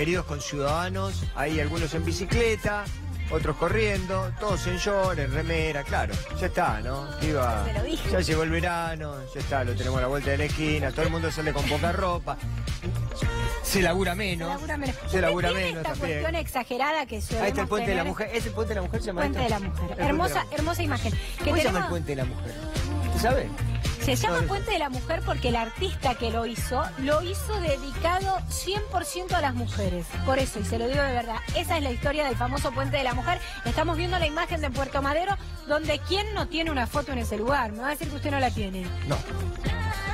queridos conciudadanos, hay algunos en bicicleta, otros corriendo, todos en short, en remera, claro, ya está, ¿no? Ya llegó el verano, ya está, lo tenemos a la vuelta de la esquina, todo el mundo sale con poca ropa. Se labura menos. Se labura menos esta también. Cuestión exagerada que solemos Ahí está el puente tener. de la mujer. ¿Es el puente de la mujer? ¿Se llama Puente de la mujer. Hermosa imagen. ¿Cómo se llama el puente de la mujer? ¿Sabe? Se llama Puente de la Mujer porque el artista que lo hizo dedicado 100% a las mujeres. Por eso, y se lo digo de verdad, esa es la historia del famoso Puente de la Mujer. Estamos viendo la imagen de Puerto Madero, donde ¿quién no tiene una foto en ese lugar? Me va a decir que usted no la tiene. No.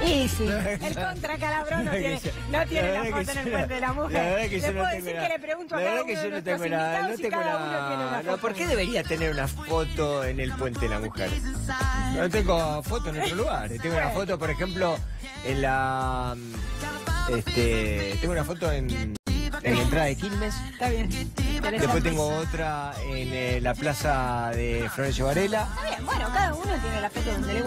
Y sí, el contra Calabró no tiene la foto en el Puente de la Mujer. La verdad que le puedo decir que le pregunto a cada uno de nuestros invitados y cada uno tiene una foto. ¿Por qué debería tener una foto en el Puente de la Mujer? No tengo foto en otro lugar. Tengo una foto, por ejemplo, en la... tengo una foto en la entrada de Quilmes. Está bien. Después tengo otra en la plaza de Florencio Varela. Está bien, bueno, cada uno tiene la foto donde le gusta.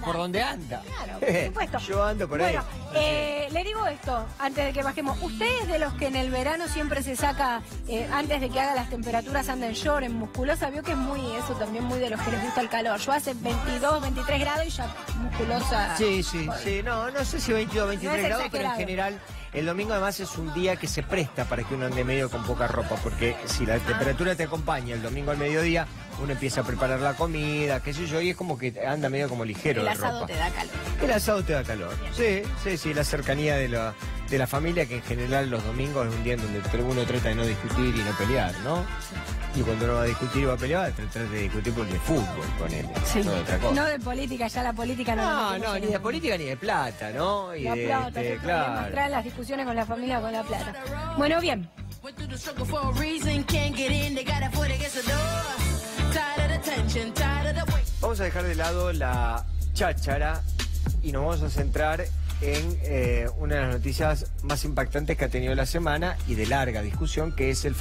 Por donde anda. Claro, por supuesto. Yo ando por ahí. Bueno, le digo esto, antes de que bajemos. ¿Usted es de los que en el verano siempre se saca, antes de que haga las temperaturas, anda en short, en musculosa? Vio que es muy, eso también muy de los que les gusta el calor. Yo hace 22, 23 grados y ya musculosa. Sí. No sé si 22, 23 no grados, pero en general... El domingo además es un día que se presta para que uno ande medio con poca ropa, porque si la temperatura te acompaña el domingo al mediodía, uno empieza a preparar la comida, qué sé yo, y es como que anda medio como ligero de ropa. El asado te da calor. El asado te da calor. Sí, la cercanía de la familia, que en general los domingos es un día en donde uno trata de no discutir y no pelear, ¿no? Y cuando uno va a discutir y va a pelear, trata de discutir porque es fútbol con él, no de otra cosa. No de política, ya la política no, ni de política ni de plata, ¿no? Y la plata, claro. Traen las discusiones con la familia con la plata. Bueno, bien. Vamos a dejar de lado la cháchara y nos vamos a centrar en una de las noticias más impactantes que ha tenido la semana y de larga discusión, que es la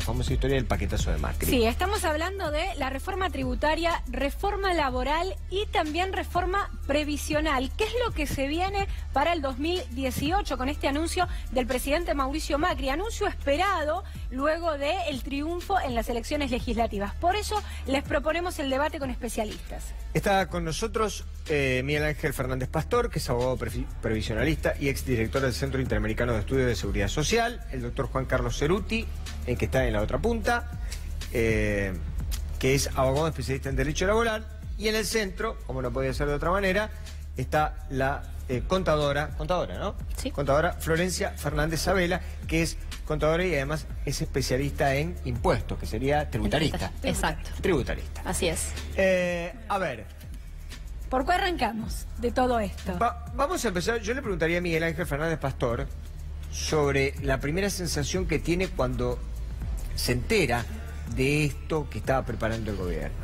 famosa historia del paquetazo de Macri. Sí, estamos hablando de la reforma tributaria, reforma laboral y también reforma previsional. ¿Qué es lo que se viene para el 2018 con este anuncio del presidente Mauricio Macri? Anuncio esperado luego del triunfo en las elecciones legislativas. Por eso les proponemos el debate con especialistas. Está con nosotros Miguel Ángel Fernández Pastor, que es abogado previsionalista y exdirector del Centro Interamericano de Estudios de Seguridad Social, el doctor Juan Carlos Ceruti, que está en la otra punta, que es abogado especialista en Derecho Laboral, y en el centro, como no podía ser de otra manera, está la contadora, ¿no? Sí. Contadora Florencia Fernández Sabela, que es contadora y además es especialista en impuestos, que sería tributarista. Exacto. Tributarista. Así es. A ver. ¿Por qué arrancamos de todo esto? Vamos a empezar. Yo le preguntaría a Miguel Ángel Fernández Pastor sobre la primera sensación que tiene cuando se entera de esto que estaba preparando el gobierno.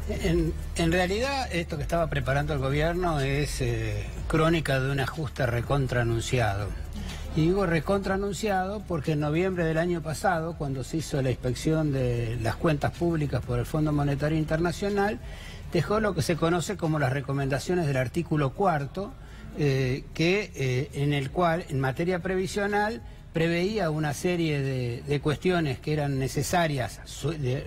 En realidad, esto que estaba preparando el gobierno es crónica de un ajuste recontraanunciado. Y digo recontraanunciado porque en noviembre del año pasado, cuando se hizo la inspección de las cuentas públicas por el Fondo Monetario Internacional, dejó lo que se conoce como las recomendaciones del artículo 4, en el cual, en materia previsional, preveía una serie de cuestiones que eran necesarias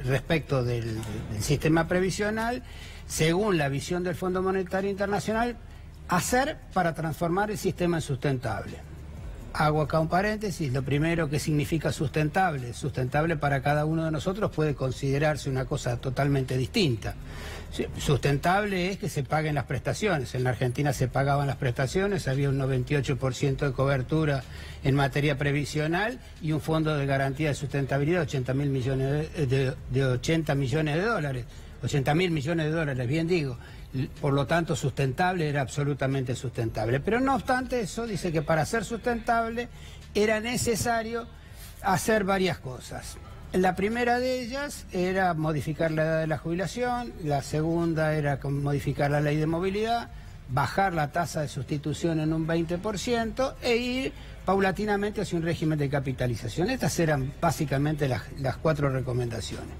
respecto del sistema previsional, según la visión del Fondo Monetario Internacional, hacer para transformar el sistema en sustentable. Hago acá un paréntesis, lo primero que significa sustentable. Sustentable para cada uno de nosotros puede considerarse una cosa totalmente distinta. Sustentable es que se paguen las prestaciones. En la Argentina se pagaban las prestaciones, había un 98% de cobertura en materia previsional y un fondo de garantía de sustentabilidad de 80 mil millones de dólares. 80 mil millones de dólares, bien digo. Por lo tanto, sustentable era absolutamente sustentable. Pero no obstante eso, dice que para ser sustentable era necesario hacer varias cosas. La primera de ellas era modificar la edad de la jubilación, la segunda era modificar la ley de movilidad, bajar la tasa de sustitución en un 20% e ir paulatinamente hacia un régimen de capitalización. Estas eran básicamente las 4 recomendaciones.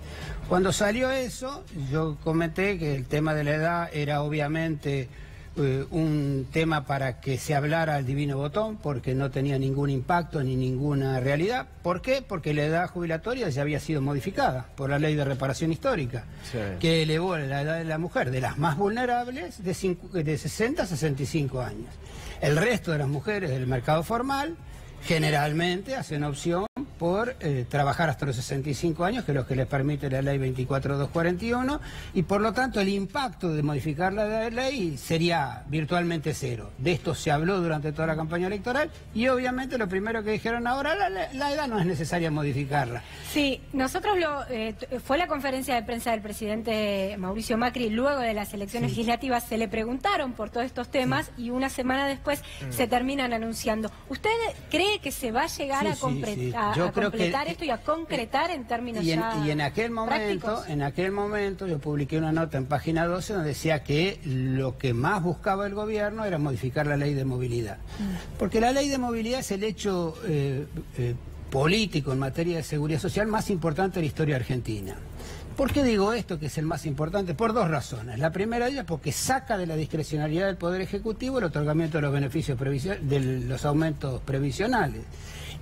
Cuando salió eso, yo comenté que el tema de la edad era obviamente un tema para que se hablara al divino botón, porque no tenía ningún impacto ni ninguna realidad. ¿Por qué? Porque la edad jubilatoria ya había sido modificada por la ley de reparación histórica, sí, que elevó la edad de la mujer de las más vulnerables de 60 a 65 años. El resto de las mujeres del mercado formal generalmente hacen opción por trabajar hasta los 65 años, que es lo que les permite la ley 24241, y por lo tanto el impacto de modificar la ley sería virtualmente cero. De esto se habló durante toda la campaña electoral y obviamente lo primero que dijeron ahora, la edad no es necesaria modificarla. Sí, nosotros fue la conferencia de prensa del presidente Mauricio Macri luego de las elecciones legislativas, se le preguntaron por todos estos temas y una semana después se terminan anunciando. ¿Usted cree que se va a llegar a completar esto y a concretar en términos y en aquel momento yo publiqué una nota en página 12 donde decía que lo que más buscaba el gobierno era modificar la ley de movilidad, porque la ley de movilidad es el hecho político en materia de seguridad social más importante de la historia argentina. ¿Por qué digo esto, que es el más importante? Por dos razones. La primera de ellas porque saca de la discrecionalidad del Poder Ejecutivo el otorgamiento de los beneficios de los aumentos previsionales.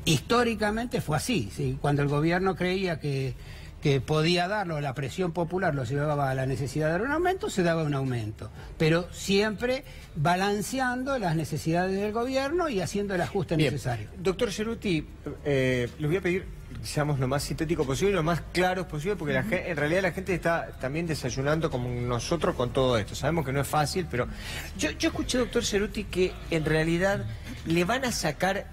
Históricamente fue así, ¿sí? Cuando el gobierno creía que podía darlo, la presión popular lo llevaba a la necesidad de dar un aumento, se daba un aumento, pero siempre balanceando las necesidades del gobierno y haciendo el ajuste necesario. Doctor Cerutti, les voy a pedir que seamos lo más sintético posible, lo más claros posible, porque en realidad la gente está también desayunando como nosotros con todo esto. Sabemos que no es fácil, pero yo escuché, doctor Cerutti, que en realidad le van a sacar,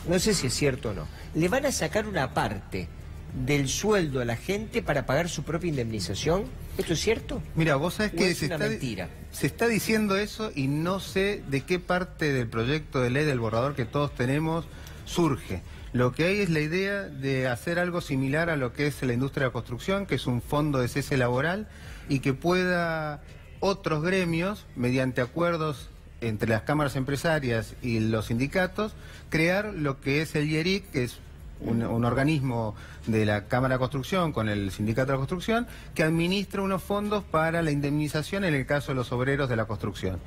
no sé si es cierto o no, le van a sacar una parte del sueldo a la gente para pagar su propia indemnización. ¿Esto es cierto? Mira, vos sabés que se está diciendo eso y no sé de qué parte del proyecto de ley del borrador que todos tenemos surge. Lo que hay es la idea de hacer algo similar a lo que es la industria de la construcción, que es un fondo de cese laboral, y que pueda otros gremios, mediante acuerdos entre las cámaras empresarias y los sindicatos, crear lo que es el IERIC, que es un organismo de la Cámara de Construcción con el Sindicato de la Construcción, que administra unos fondos para la indemnización en el caso de los obreros de la construcción.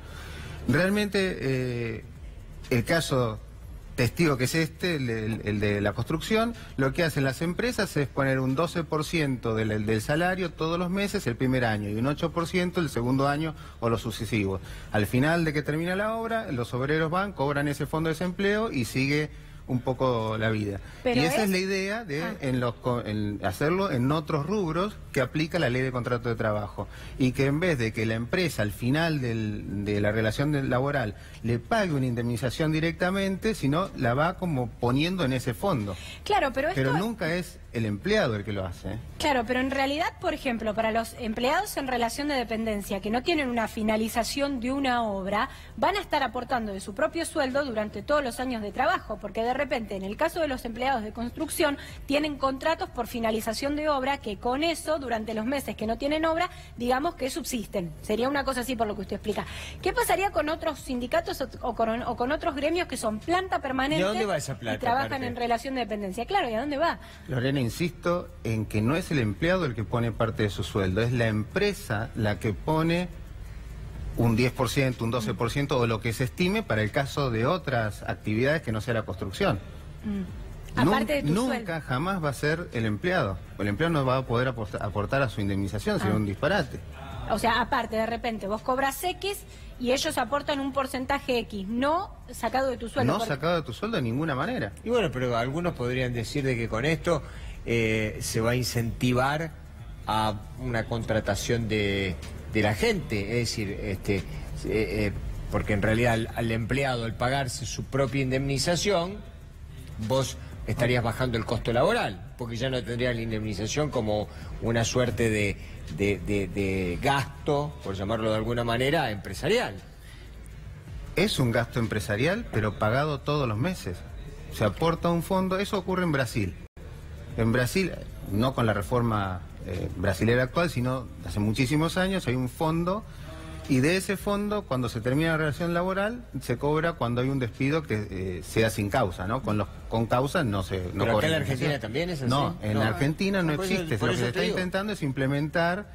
Realmente el caso testigo que es el de la construcción, lo que hacen las empresas es poner un 12% del salario todos los meses el primer año y un 8% el segundo año o los sucesivos. Al final de que termina la obra, los obreros van, cobran ese fondo de desempleo y sigue un poco la vida. Pero y esa es la idea de en hacerlo en otros rubros que aplica la ley de contrato de trabajo, y que en vez de que la empresa al final de la relación laboral le pague una indemnización directamente, sino la va como poniendo en ese fondo. Claro, pero nunca es el empleado el que lo hace. Claro, pero en realidad, por ejemplo, para los empleados en relación de dependencia que no tienen una finalización de una obra, van a estar aportando de su propio sueldo durante todos los años de trabajo, porque de repente, en el caso de los empleados de construcción, tienen contratos por finalización de obra que con eso, durante los meses que no tienen obra, digamos que subsisten. Sería una cosa así por lo que usted explica. ¿Qué pasaría con otros sindicatos o con otros gremios que son planta permanente? ¿Y a dónde va esa plata, y trabajan aparte en relación de dependencia? Claro, ¿y a dónde va? Lorena, insisto en que no es el empleado el que pone parte de su sueldo, es la empresa la que pone un 10%, un 12% o lo que se estime para el caso de otras actividades que no sea la construcción. Aparte de tu nunca sueldo. jamás va a ser el empleado. El empleado no va a poder aportar a su indemnización, sería un disparate. O sea, aparte, de repente, vos cobras X y ellos aportan un porcentaje X, no sacado de tu sueldo. No sacado de tu sueldo de ninguna manera. Y bueno, pero algunos podrían decir de que con esto se va a incentivar a una contratación de la gente, es decir, porque en realidad al empleado, al pagarse su propia indemnización, vos estarías bajando el costo laboral, porque ya no tendrías la indemnización como una suerte de gasto, por llamarlo de alguna manera, empresarial. Es un gasto empresarial, pero pagado todos los meses. Se aporta un fondo, eso ocurre en Brasil. En Brasil, no con la reforma brasilera actual, sino hace muchísimos años, hay un fondo Y de ese fondo, cuando se termina la relación laboral, se cobra cuando hay un despido que sea sin causa, ¿no? Con causa no se no ¿Pero cobra acá en la indemnización. Argentina también es así? No, en la Argentina no Por eso- existe. por Lo que eso se te está digo. intentando es implementar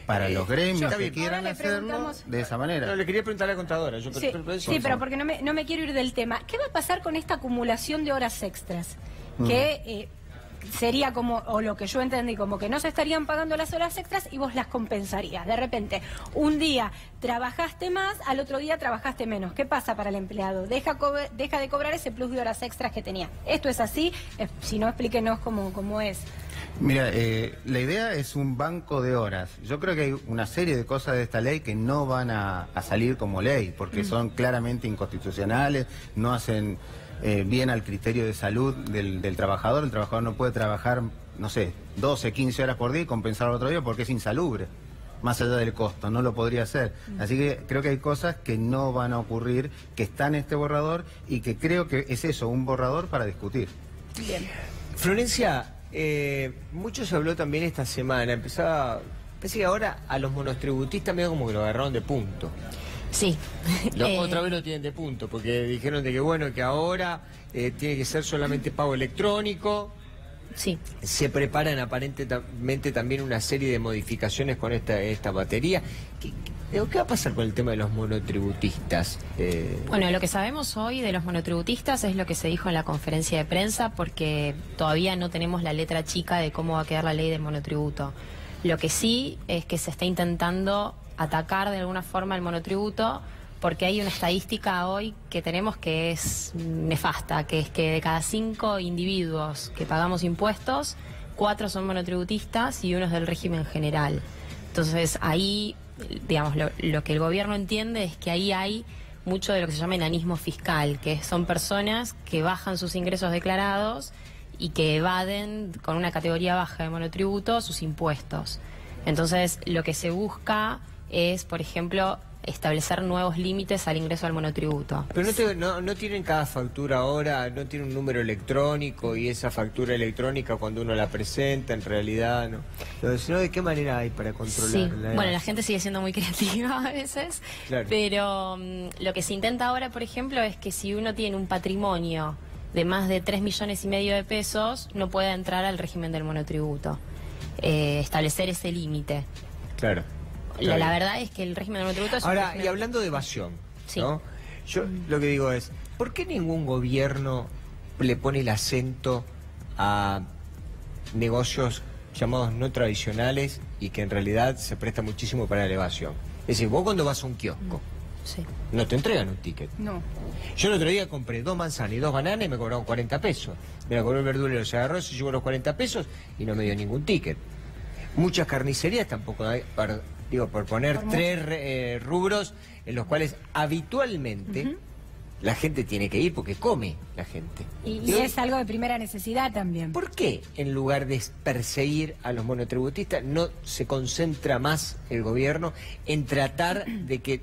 para los gremios Está que bien. quieran Ahora le hacerlo preguntamos- de esa manera. No, le quería preguntar a la contadora. Yo, Sí, sí, pero porque no me quiero ir del tema. ¿Qué va a pasar con esta acumulación de horas extras? Que sería como, o lo que yo entendí, como que no se estarían pagando las horas extras y vos las compensarías. De repente, un día trabajaste más, al otro día trabajaste menos. ¿Qué pasa para el empleado? Deja de cobrar ese plus de horas extras que tenía. ¿Esto es así? Si no, explíquenos cómo es. Mira, la idea es un banco de horas. Yo creo que hay una serie de cosas de esta ley que no van a salir como ley, porque son claramente inconstitucionales, no hacen bien al criterio de salud del trabajador. El trabajador no puede trabajar, no sé, 12, 15 horas por día y compensar al otro día porque es insalubre, más allá del costo, no lo podría hacer. Así que creo que hay cosas que no van a ocurrir, que están en este borrador y que creo que es eso, un borrador para discutir. Bien. Florencia, mucho se habló también esta semana. Parece que ahora a los monotributistas medio como que lo agarraron de punto. Sí. Otra vez lo tienen de punto, porque dijeron de que bueno, que ahora tiene que ser solamente pago electrónico. Sí. Se preparan aparentemente también una serie de modificaciones con esta batería. ¿Qué va a pasar con el tema de los monotributistas? Bueno, lo que sabemos hoy de los monotributistas es lo que se dijo en la conferencia de prensa, porque todavía no tenemos la letra chica de cómo va a quedar la ley del monotributo. Lo que sí es que se está intentando atacar de alguna forma el monotributo, porque hay una estadística hoy que tenemos que es nefasta, que es que de cada 5 individuos que pagamos impuestos, 4 son monotributistas y 1 es del régimen general. Entonces ahí, digamos, lo que el gobierno entiende es que ahí hay mucho de lo que se llama enanismo fiscal, que son personas que bajan sus ingresos declarados y que evaden con una categoría baja de monotributo sus impuestos. Entonces lo que se busca es, por ejemplo, establecer nuevos límites al ingreso al monotributo. Pero no tienen cada factura ahora, no tiene un número electrónico y esa factura electrónica cuando uno la presenta en realidad no. Sino ¿de qué manera hay para Sí, controlarla? bueno, la gente sigue siendo muy creativa a veces, Claro. pero lo que se intenta ahora, por ejemplo, es que si uno tiene un patrimonio de más de 3,5 millones de pesos, no puede entrar al régimen del monotributo. Establecer ese límite. Claro. La verdad es que el régimen del monotributo es un Ahora, régimen- y hablando de evasión, Sí. ¿no? Yo lo que digo es, ¿por qué ningún gobierno le pone el acento a negocios llamados no tradicionales y que en realidad se presta muchísimo para la evasión? Es decir, vos cuando vas a un kiosco, Sí. no te entregan un ticket. No. Yo el otro día compré 2 manzanas y 2 bananas y me cobraron 40 pesos. Me la cobró el verdulero, se agarró, se llevó los 40 pesos y no me dio ningún ticket. Muchas carnicerías tampoco hay, por poner Por 3 rubros en los cuales habitualmente la gente tiene que ir porque come la gente. Y es algo de primera necesidad también. ¿Por qué en lugar de perseguir a los monotributistas no se concentra más el gobierno en tratar de que,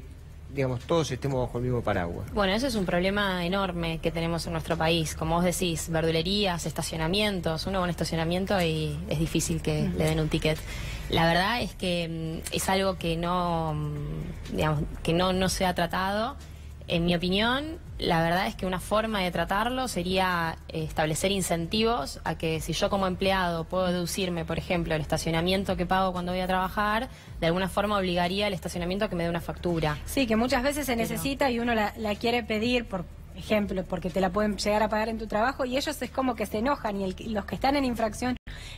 digamos, todos estemos bajo el mismo paraguas? Bueno, ese es un problema enorme que tenemos en nuestro país. Como vos decís, verdulerías, estacionamientos. Uno va a un estacionamiento y es difícil que le den un ticket. La verdad es que es algo que digamos, que no se ha tratado. En mi opinión, la verdad es que una forma de tratarlo sería establecer incentivos a que si yo como empleado puedo deducirme, por ejemplo, el estacionamiento que pago cuando voy a trabajar, de alguna forma obligaría al estacionamiento a que me dé una factura. Sí, que muchas veces se necesita y uno la quiere pedir, por ejemplo, porque te la pueden llegar a pagar en tu trabajo y ellos es como que se enojan y los que están en infracción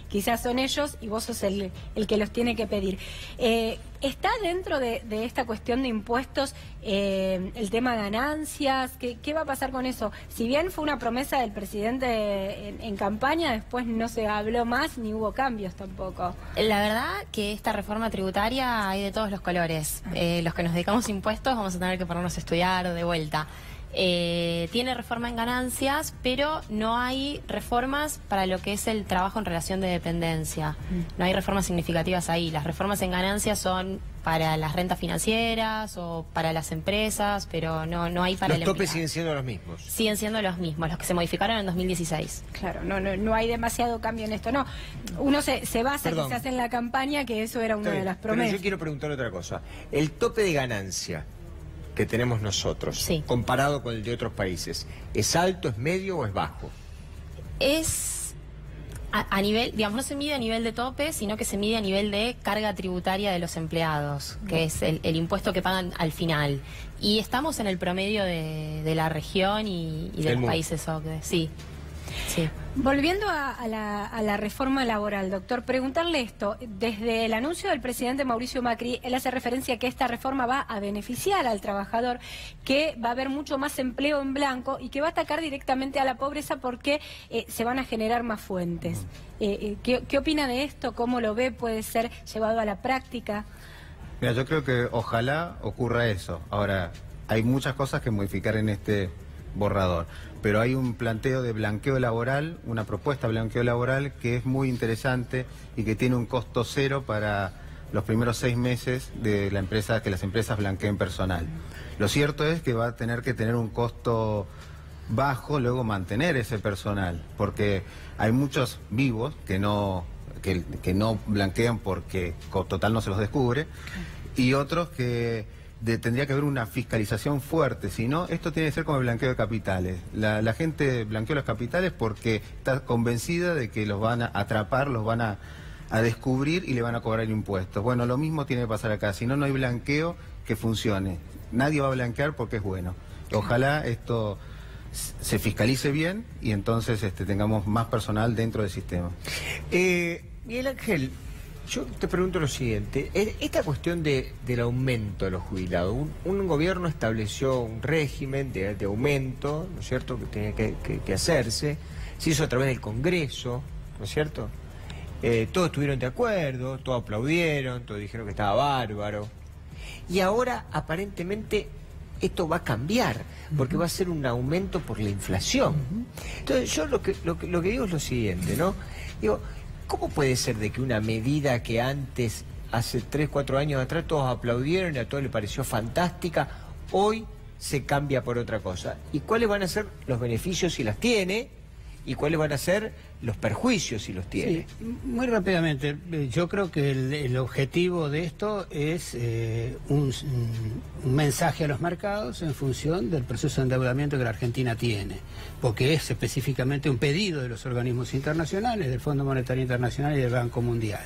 quizás son ellos y vos sos el que los tiene que pedir. ¿Está dentro de esta cuestión de impuestos el tema de ganancias? ¿Qué va a pasar con eso? Si bien fue una promesa del presidente en campaña, después no se habló más ni hubo cambios tampoco. La verdad que esta reforma tributaria hay de todos los colores. Los que nos dedicamos a impuestos vamos a tener que ponernos a estudiar de vuelta. Tiene reforma en ganancias, pero no hay reformas para lo que es el trabajo en relación de dependencia. No hay reformas significativas ahí. Las reformas en ganancias son para las rentas financieras o para las empresas, pero no hay para el empleado. Los topes siguen siendo los mismos. Siguen siendo los mismos, los que se modificaron en 2016. Claro, no hay demasiado cambio en esto. No, uno se basa quizás en la campaña, que eso era una de las promesas. Pero yo quiero preguntar otra cosa. El tope de ganancia que tenemos nosotros, sí, comparado con el de otros países, ¿es alto, es medio o es bajo? Es a nivel, digamos, no se mide a nivel de tope, sino que se mide a nivel de carga tributaria de los empleados, que es el impuesto que pagan al final. Y estamos en el promedio de la región y de los países OCDE. Sí. Sí. Volviendo a la reforma laboral, doctor, preguntarle esto. Desde el anuncio del presidente Mauricio Macri, él hace referencia a que esta reforma va a beneficiar al trabajador, que va a haber mucho más empleo en blanco y que va a atacar directamente a la pobreza porque se van a generar más fuentes. ¿Qué opina de esto? ¿Cómo lo ve? ¿Puede ser llevado a la práctica? Mira, yo creo que ojalá ocurra eso. Ahora, hay muchas cosas que modificar en este borrador, pero hay un planteo de blanqueo laboral, una propuesta de blanqueo laboral que es muy interesante y que tiene un costo cero para los primeros 6 meses de la empresa, que las empresas blanqueen personal. Lo cierto es que va a tener que tener un costo bajo luego mantener ese personal, porque hay muchos vivos que no blanquean porque total no se los descubre, y otros que tendría que haber una fiscalización fuerte. Si no, esto tiene que ser como el blanqueo de capitales. La gente blanqueó los capitales porque está convencida de que los van a atrapar, los van a descubrir y le van a cobrar impuestos. Bueno, lo mismo tiene que pasar acá. Si no, no hay blanqueo que funcione. Nadie va a blanquear porque es bueno. Ojalá esto se fiscalice bien y entonces tengamos más personal dentro del sistema. Miguel Ángel, yo te pregunto lo siguiente. Esta cuestión del aumento de los jubilados, un gobierno estableció un régimen de aumento, ¿no es cierto?, que tenía que hacerse, se hizo a través del Congreso, ¿no es cierto? Todos estuvieron de acuerdo, todos aplaudieron, todos dijeron que estaba bárbaro. Y ahora, aparentemente, esto va a cambiar, porque va a ser un aumento por la inflación. Entonces, yo lo que digo es lo siguiente, ¿no? Digo, ¿cómo puede ser de que una medida que antes, hace 3, 4 años atrás, todos aplaudieron y a todos les pareció fantástica, hoy se cambia por otra cosa? ¿Y cuáles van a ser los beneficios si las tiene? ¿Y cuáles van a ser los perjuicios si los tiene? Sí, muy rápidamente, yo creo que el objetivo de esto es un mensaje a los mercados en función del proceso de endeudamiento que la Argentina tiene, porque es específicamente un pedido de los organismos internacionales, del Fondo Monetario Internacional y del Banco Mundial.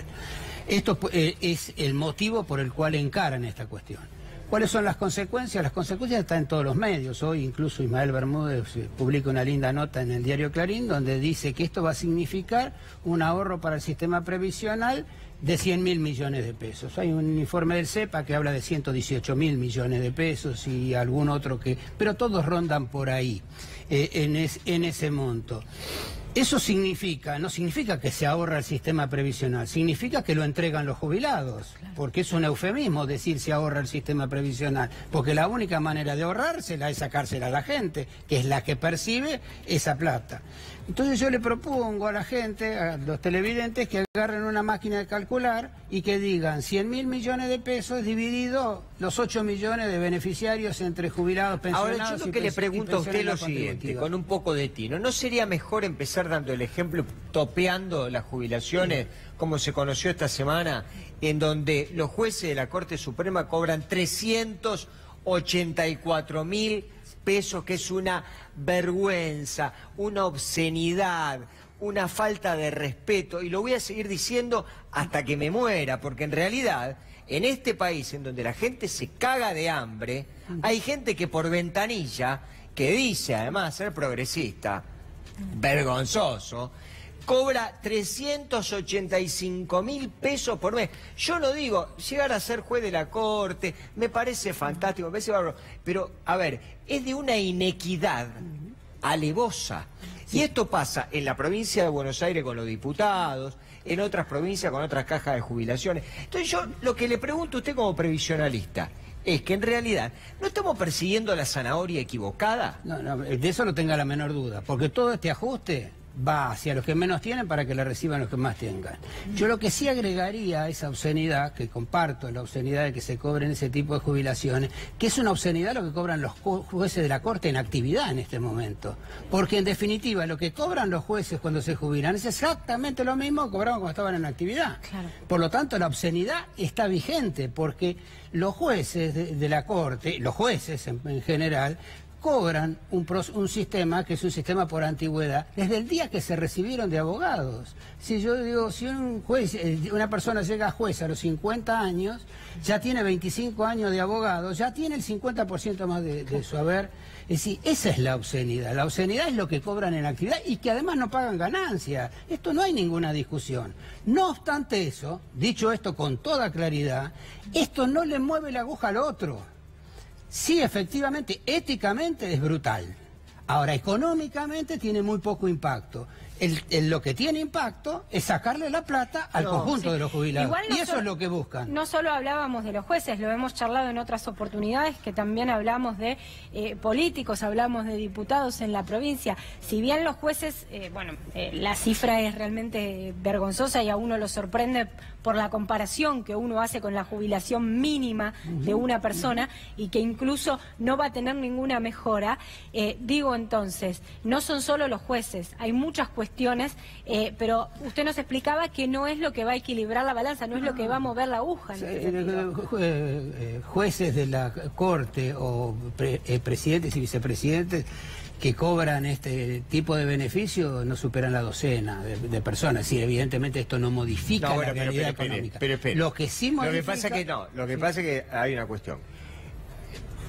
Esto es el motivo por el cual encaran esta cuestión. ¿Cuáles son las consecuencias? Las consecuencias están en todos los medios. Hoy incluso Ismael Bermúdez publica una linda nota en el diario Clarín donde dice que esto va a significar un ahorro para el sistema previsional de 100.000 millones de pesos. Hay un informe del CEPA que habla de 118.000 millones de pesos y algún otro que... pero todos rondan por ahí, en ese monto. Eso significa, no significa que se ahorra el sistema previsional, significa que lo entregan los jubilados, porque es un eufemismo decir se ahorra el sistema previsional, porque la única manera de ahorrársela es sacársela a la gente, que es la que percibe esa plata. Entonces yo le propongo a la gente, a los televidentes, que agarren una máquina de calcular y que digan 100.000 millones de pesos dividido los 8 millones de beneficiarios entre jubilados, pensionados. Ahora, yo lo que le pregunto a usted es lo siguiente, con un poco de tino. ¿No sería mejor empezar dando el ejemplo, topeando las jubilaciones, como se conoció esta semana, en donde los jueces de la Corte Suprema cobran 384.000 pesos, que es una vergüenza, una obscenidad, una falta de respeto, y lo voy a seguir diciendo hasta que me muera, porque en realidad, en este país en donde la gente se caga de hambre, hay gente que por ventanilla, que dice además ser progresista, vergonzoso, cobra 385.000 pesos por mes. Yo no digo llegar a ser juez de la Corte, me parece fantástico, me parece bárbaro, pero a ver, es de una inequidad alevosa. Y esto pasa en la provincia de Buenos Aires con los diputados, en otras provincias con otras cajas de jubilaciones. Entonces yo lo que le pregunto a usted como previsionalista, es que en realidad no estamos persiguiendo la zanahoria equivocada. No, de eso no tenga la menor duda, porque todo este ajuste va hacia los que menos tienen para que le reciban los que más tengan. Yo lo que sí agregaría a esa obscenidad, que comparto la obscenidad de que se cobren ese tipo de jubilaciones, que es una obscenidad lo que cobran los jueces de la Corte en actividad en este momento. Porque en definitiva lo que cobran los jueces cuando se jubilan es exactamente lo mismo que cobraban cuando estaban en actividad. Claro. Por lo tanto la obscenidad está vigente porque los jueces de la Corte, los jueces en general, cobran un sistema que es un sistema por antigüedad desde el día que se recibieron de abogados. Si yo digo, si un juez, una persona llega a juez a los 50 años, ya tiene 25 años de abogado, ya tiene el 50% más de su haber. Es decir, esa es la obscenidad. La obscenidad es lo que cobran en actividad y que además no pagan ganancias. Esto no hay ninguna discusión. No obstante eso, dicho esto con toda claridad, esto no le mueve la aguja al otro. Sí, efectivamente, éticamente es brutal. Ahora, económicamente tiene muy poco impacto. Lo que tiene impacto es sacarle la plata al conjunto de los jubilados. Y eso es lo que buscan. No solo hablábamos de los jueces, lo hemos charlado en otras oportunidades, que también hablamos de políticos, hablamos de diputados en la provincia. Si bien los jueces, la cifra es realmente vergonzosa y a uno lo sorprende por la comparación que uno hace con la jubilación mínima de una persona y que incluso no va a tener ninguna mejora, digo entonces, no son solo los jueces, hay muchas cuestiones, pero usted nos explicaba que no es lo que va a equilibrar la balanza, no es lo que va a mover la aguja. Jueces de la Corte o presidentes y vicepresidentes que cobran este tipo de beneficio no superan la docena de personas. Sí, evidentemente esto no modifica la realidad económica. Pero, lo que sí modifica... Lo que pasa es que hay una cuestión.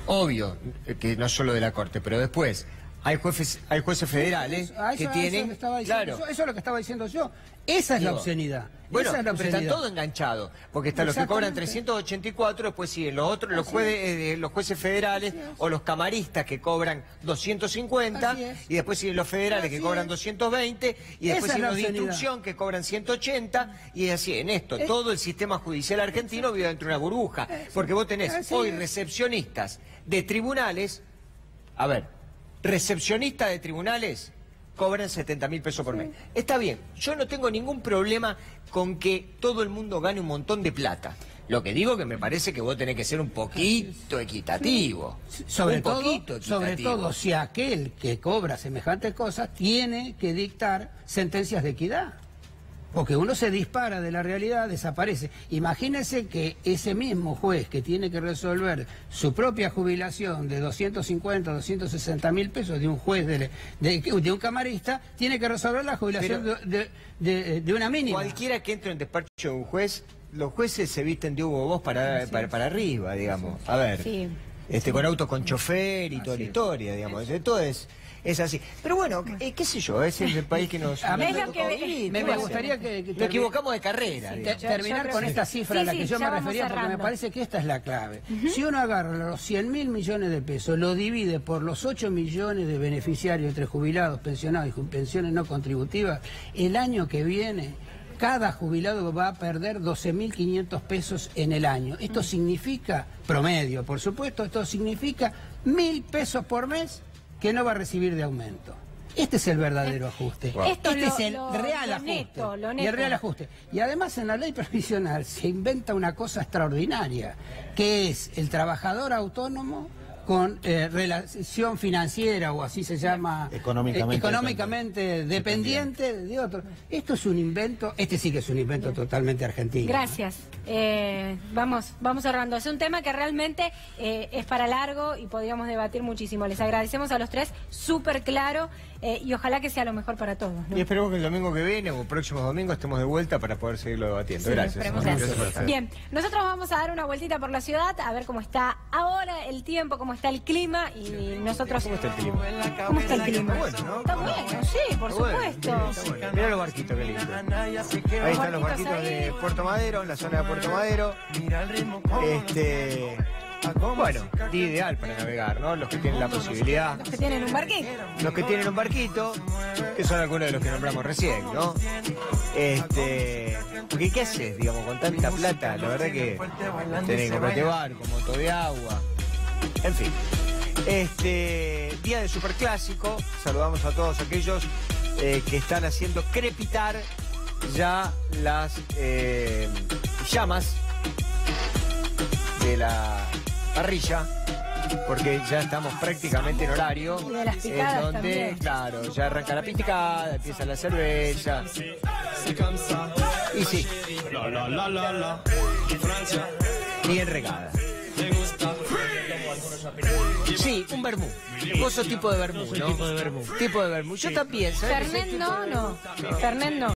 Obvio que no solo de la Corte, pero después hay jueces federales que tienen... Eso es lo que estaba diciendo yo. Esa es la obscenidad. Bueno, esa es la pero obscenidad. Está todo enganchado, porque están los que cobran 384, después siguen los otros, los jueces federales o los camaristas que cobran 250, y después siguen los federales que cobran 220, y después siguen los de instrucción que cobran 180, y así en esto. Todo el sistema judicial argentino vive dentro de una burbuja, porque vos tenés hoy recepcionistas de tribunales, recepcionistas de tribunales cobran 70.000 pesos por mes. Está bien, yo no tengo ningún problema con que todo el mundo gane un montón de plata. Lo que digo que me parece que vos tenés que ser un poquito equitativo. Sobre todo si aquel que cobra semejantes cosas tiene que dictar sentencias de equidad. Porque uno se dispara de la realidad, desaparece. Imagínense que ese mismo juez que tiene que resolver su propia jubilación de 250, 260.000 pesos de un juez, de un camarista, tiene que resolver la jubilación de una mínima. Cualquiera que entre en despacho de un juez, los jueces se visten de Hugo Boss para arriba, digamos. A ver, con autos con chofer y toda la historia, digamos. Todo es así. Pero bueno, qué sé yo, ese es el país que nos... Me gustaría que nos equivocamos de carrera. Terminar con esta cifra a la que yo me refería, porque me parece que esta es la clave. Si uno agarra los 100.000 millones de pesos, lo divide por los 8 millones de beneficiarios entre jubilados, pensionados y pensiones no contributivas, el año que viene cada jubilado va a perder 12.500 pesos en el año. Esto significa, promedio por supuesto, esto significa 1.000 pesos por mes que no va a recibir de aumento. Este es el verdadero ajuste. Este es el real ajuste. Y el real ajuste. Y además en la ley previsional se inventa una cosa extraordinaria, que es el trabajador autónomo con relación financiera, o así se llama, económicamente dependiente de otro. Esto es un invento, este sí que es un invento totalmente argentino. Gracias. Vamos cerrando. Es un tema que realmente es para largo y podríamos debatir muchísimo. Les agradecemos a los tres, súper claro, y ojalá que sea lo mejor para todos, ¿no? Y esperemos que el domingo que viene o próximo domingo estemos de vuelta para poder seguirlo debatiendo. Gracias. Bien, nosotros vamos a dar una vueltita por la ciudad, a ver cómo está ahora el tiempo, cómo está el clima, y nosotros... ¿Cómo está el clima? ¿Cómo está el clima? Está bueno, ¿no? Está bueno, sí, por supuesto. Mirá los barquitos, qué lindo. Ahí están los barquitos de Puerto Madero, en la zona de Puerto Madero. Bueno, día ideal para navegar, ¿no? Los que tienen la posibilidad. Los que tienen un barquito. Los que tienen un barquito, que son algunos de los que nombramos recién, ¿no? Porque ¿qué haces, digamos, con tanta plata? La verdad que tenés que comprarte barco, moto de agua, en fin. Día de Superclásico, saludamos a todos aquellos que están haciendo crepitar ya las llamas de la parrilla, porque ya estamos prácticamente en horario, Y de las picadas en donde, también. claro, ya arranca la picada, empieza la cerveza, y sí, bien regada. Sí, un vermú. Vos sos tipo de vermú, ¿no? Tipo de vermú. Yo también, ¿sabes? Fernet no. Fernet no.